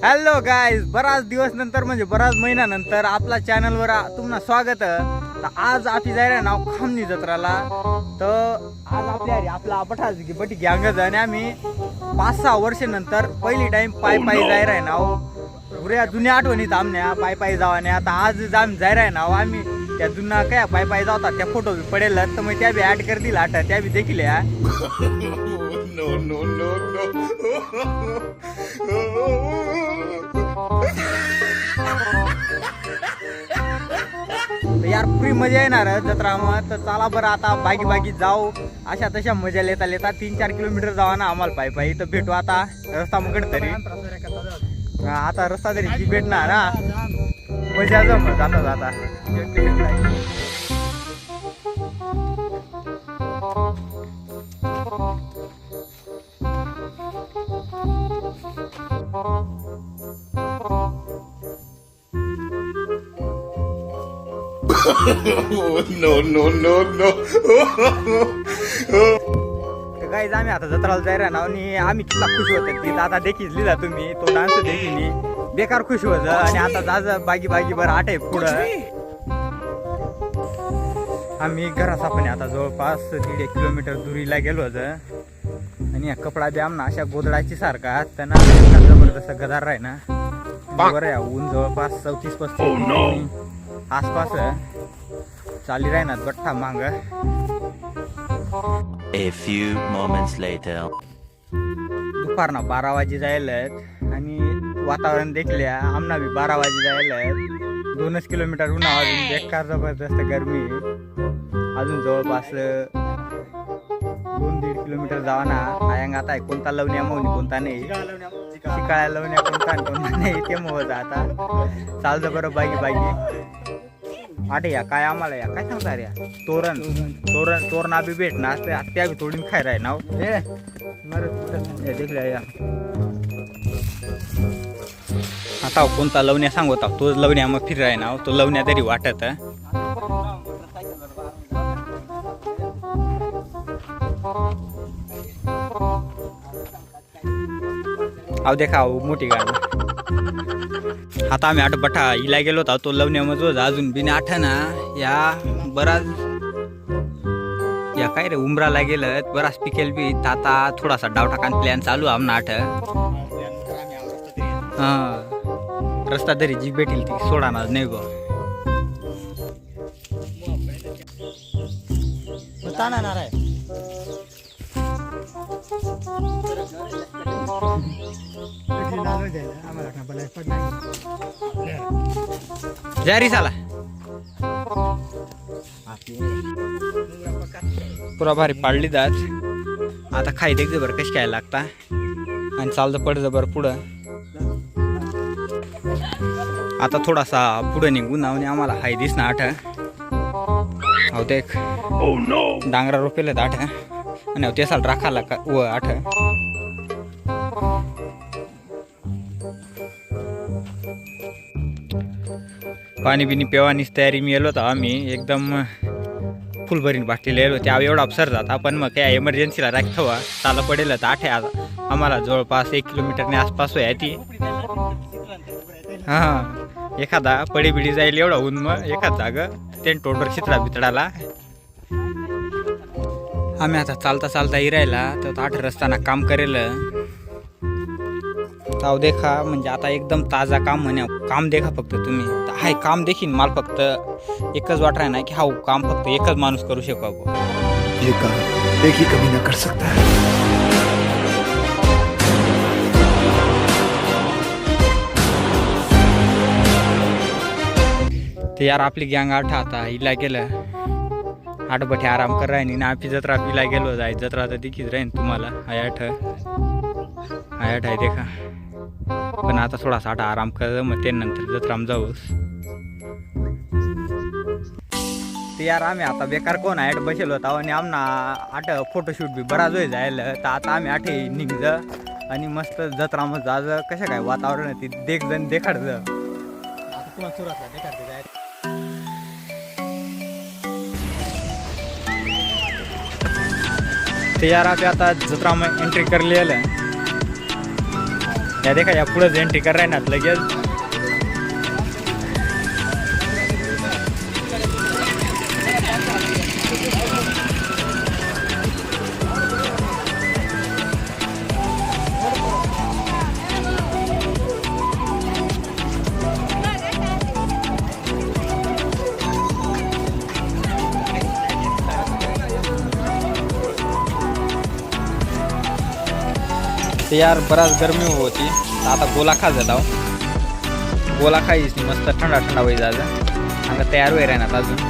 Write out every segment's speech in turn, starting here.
Hello guys, बराच दिवस नंतर म्हणजे बराच महिन्यानंतर आपला चॅनलवर तुम्हाला स्वागत. तर आज आपली जायला नाव खामनी जत्राला. तर आज आपला बटी गँगच आणि आम्ही 5-6 वर्षानंतर पहिली टाइम पायी जायला आहे नाव. पुऱ्या जुन्या आठवणीत आमच्या पायी जावाने. आता आज आम्ही जायला आहे नाव. आम्ही त्या जुन्या काय पायी जावतात त्या फोटो बी पडेल, तर मग त्या बी ऍड करतील आठ त्या बी देखील या. No, no, no, यार पुरी मजा येणार जत्रामध्ये. तर चला बरं आता बागी जाऊ. अशा तशा मजा लेता 3-4 किलोमीटर जावा ना आम्हाला पायी. तर भेटू आता रस्ता मग तरी. आता रस्ता तरी जी भेटणार ना, मजा जमत जाता no. गाईज आम्ही आता जत्राला जायला ना आणि आम्ही किती खुश होते ती आता देखील लिहिला तुम्ही तो डान्स देखील बेकार खुश होत. आणि आता जाज बागी बरं आठ आहे पुढं. आम्ही घरात आपण आता जवळपास 1.5 किलोमीटर दुरीला गेलो होत. आणि या कपडा बी आमना अशा गोदडाची सारखा त्यांना जबरदस्त गदार आहे ना. बरं आहे ऊन जवळपास 34-35 आसपास चाली राहणार बठ्ठा मांग. A few moments later. दुपारना 12 वाजे जायला आणि वातावरण देखील आमना बी 12 वाजे जायला. 2 किलोमीटर उन्हा अजून बेकार जबरदस्त गरमी. अजून जवळपास 2-1.5 किलोमीटर जावा ना. आयंग आता कोणता लवण्या मौनी कोणता नाही, शिकाळ्या लवण्या कोणता नाही ते मोहत. आता चालतं बरं बागी आठ या काय आम्हाला या काय सांगता रे तोरणा बी भेटणार त्या बी थोडी खाय राय नाव देखल्या या. आता कोणता लवण्या सांगता तो लवण्या मग फिर राय नाव तो लवण्या तरी वाटत. अहो देखा मोठी गाडी. आता आम्ही आठ बठा हिला गेलो होता तो लवण्यामध्ये अजून बिन आठ ना या बराच या काय रे उमराला गेलं बराच पिकेल बी. आता थोडासा डाव टाकान प्लॅन चालू आमना आठ. हा रस्ता तरी जी भेटेल ती सोडाणार नाही गो. जाणार आहे जारी झाला पुरा भारी पाडली जात. आता खाई देखते बरं कशी काय लागता आणि चालतं पडतं बरं पुढं. आता थोडासा पुढं निघून आणि आम्हाला हाय दिसना आठ. अहो देख डांगरा रोपेल आठ आणि ते साल राखाला का व आठ. पाणी बिनी पेवानीच तयारी मी येलो होता. आम्ही एकदम फुल भरीन बाटलेले येलो त्या एवढा अपसर जाता. पण मग काय एमर्जन्सीला राखवा चाला पडेल तर आठ आम्हाला जवळपास 1 किलोमीटरने आसपास आहे ती. हां एखादा पडी बिडी जाईल एवढा ऊन मग एखाद जाग ते टोटर चित्रा बितडाला. आम्ही आता चालता इरायला तर 8 रस्त्याना काम करेल. ताव देखा म्हणजे आता एकदम ताजा काम म्हणे काम देखा फक्त तुम्ही हाय काम देखील मला फक्त एकच वाट राही ना की हा काम फक्त एकच माणूस करू शकतो. ये काम एक ही कभी ना कर सकता है. ते यार आपली गँग आठ आता हिला गेलं 8 बठे आराम कर राही ना. आपली जत्रा पिला गेलो जाय जत्रा तर दिखीच राहीन तुम्हाला. हाय आठ आहे देखा. पण आता थोडासा आठ आराम कर मग ते नंतर जत्राम जाऊस. ते यार आम्ही आता बेकार कोण आठ बसेल होता आणि आमना आठ फोटोशूट बी बराच वेळ जायला. तर आता आम्ही आठ निघज आणि मस्त जत्रामध्ये जाज कशा काय वातावरण ते देख जण देखाडज. आता तुम्हाला सुरुवात देखाडते जाय. ते यार आपल्या आता जत्रा एंट्री करलेलं या देखा या पुढे एंट्री कर राहणार लगेच. ते यार बराच गरमी होती तर आता गोला खा जात आहो. गोला खाईस मस्त थंडा थंडा होई जायचं अंग तयार होई राहणार अजून.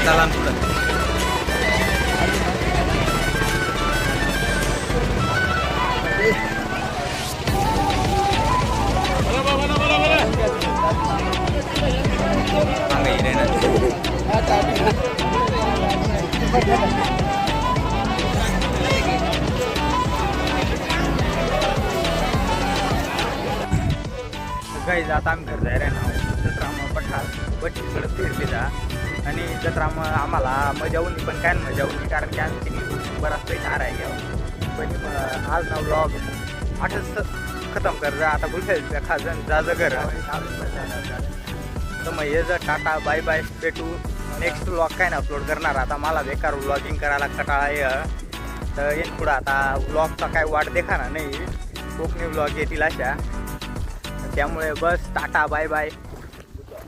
चला पुढं. गाईज आता आम्ही घर जाय रे ना जत्रा मग पठार बटीकडे फिरले जा आणि जत्रा मग आम्हाला मजा होऊन पण काय मजा होऊन कारण की आम्ही तिने बराच पैसा हाराय घ्यावं पण मग आज ना व्लॉग आठच खतम कर जा आता बोलते खाजन जाजं घर तर मग ये जा टाटा बाय बाय भेटू नेक्स्ट व्लॉग काय ना अपलोड करणार. आता मला बेकार व्लॉगिंग करायला कटाळा आहे तर येईन पुढं आता व्लॉगचा काय वाट देखा ना नाही कोकणी व्लॉग येतील अशा त्यामुळे बस टाटा बाय बाय.